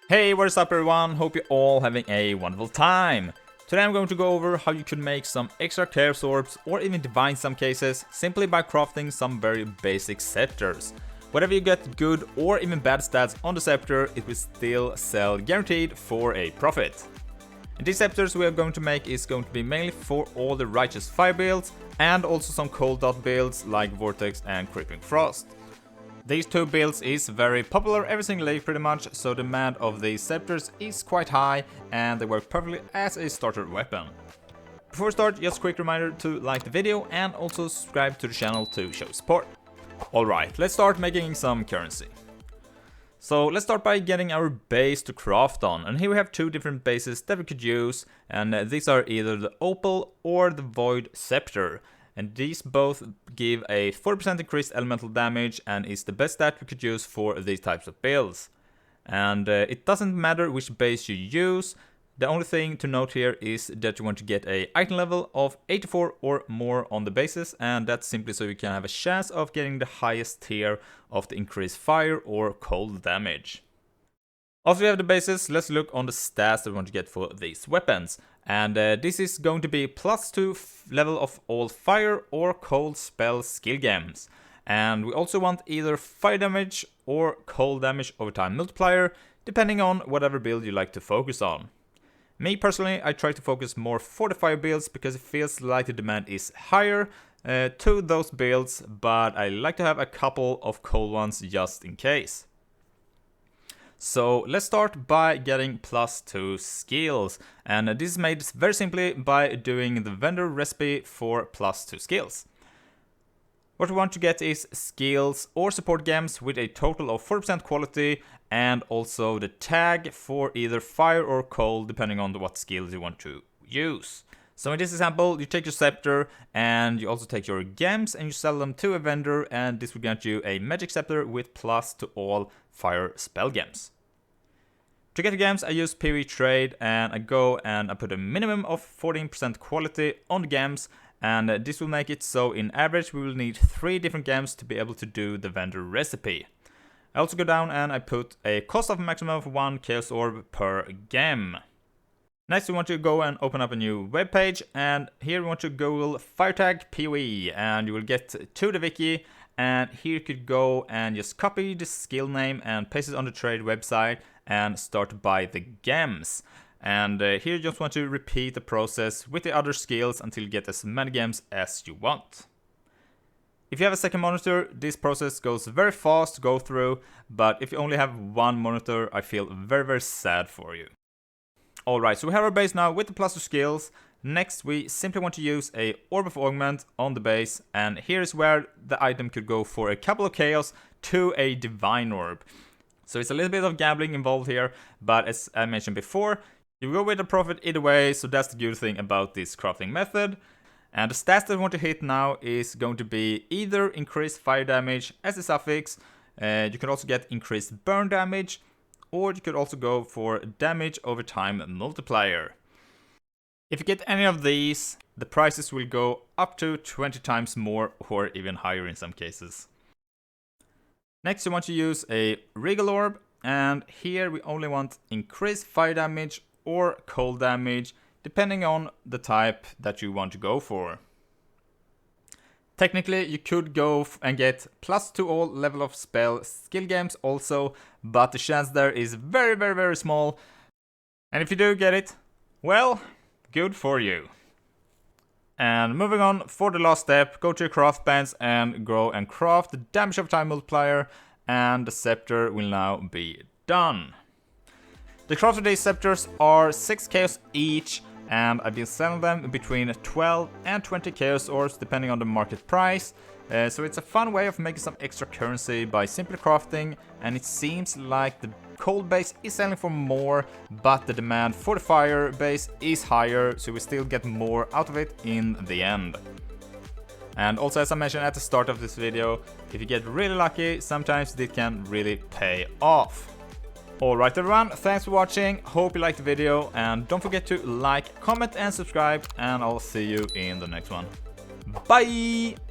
Hey, what is up everyone? Hope you're all having a wonderful time. Today I'm going to go over how you can make some extra chaos orbs or even divine some cases simply by crafting some very basic scepters. Whatever you get good or even bad stats on the scepter, it will still sell guaranteed for a profit. And these scepters we are going to make is going to be mainly for all the righteous fire builds and also some cold dot builds like Vortex and Creeping Frost. These two builds is very popular every single day pretty much, so the demand of these scepters is quite high and they work perfectly as a starter weapon. Before we start, just a quick reminder to like the video and also subscribe to the channel to show support. Alright, let's start making some currency. So let's start by getting our base to craft on, and here we have two different bases that we could use, and these are either the Opal or the Void Scepter. And these both give a 40% increased elemental damage and is the best stat we could use for these types of builds. And it doesn't matter which base you use, the only thing to note here is that you want to get a item level of 84 or more on the bases, and that's simply so you can have a chance of getting the highest tier of the increased fire or cold damage. After we have the bases, let's look on the stats that we want to get for these weapons. And this is going to be +2 level of all fire or cold spell skill gems. And we also want either fire damage or cold damage over time multiplier, depending on whatever build you like to focus on. Me personally, I try to focus more for the fire builds because it feels like the demand is higher to those builds, but I like to have a couple of cold ones just in case. So let's start by getting +2 skills, and this is made very simply by doing the vendor recipe for +2 skills. What we want to get is skills or support gems with a total of 40% quality and also the tag for either fire or cold depending on what skills you want to use. So in this example, you take your scepter and you also take your gems and you sell them to a vendor, and this will grant you a magic scepter with plus to all fire spell gems. To get the gems, I use PvE trade and I go and I put a minimum of 14% quality on the gems, and this will make it so in average we will need 3 different gems to be able to do the vendor recipe. I also go down and I put a cost of a maximum of 1 chaos orb per gem. Next we want to go and open up a new web page, and here we want to Google firetag PoE and you will get to the wiki, and here you could go and just copy the skill name and paste it on the trade website and start to buy the gems. And here you just want to repeat the process with the other skills until you get as many gems as you want. If you have a second monitor, this process goes very fast to go through, but if you only have one monitor, I feel very sad for you. Alright, so we have our base now with the +2 skills. Next we simply want to use a Orb of Augment on the base, and here is where the item could go for a couple of chaos to a divine orb. So it's a little bit of gambling involved here, but as I mentioned before, you go with a profit either way, so that's the good thing about this crafting method. And the stats that we want to hit now is going to be either increased fire damage as a suffix, you can also get increased burn damage, or you could also go for damage over time multiplier. If you get any of these, the prices will go up to 20 times more or even higher in some cases. Next you want to use a Regal orb, and here we only want increased fire damage or cold damage depending on the type that you want to go for. Technically you could go and get +2 all level of spell skill gems also, but the chance there is very small. And if you do get it, well, good for you. And moving on for the last step, go to your craft bands and go and craft the damage of time multiplier, and the scepter will now be done. The craft of these scepters are 6 chaos each, and I've been selling them between 12 and 20 chaos orbs depending on the market price. So it's a fun way of making some extra currency by simply crafting, and it seems like the cold base is selling for more, but the demand for the fire base is higher, so we still get more out of it in the end. And also, as I mentioned at the start of this video, if you get really lucky, sometimes it can really pay off. Alright everyone, thanks for watching, hope you liked the video, and don't forget to like, comment and subscribe, and I'll see you in the next one. Bye!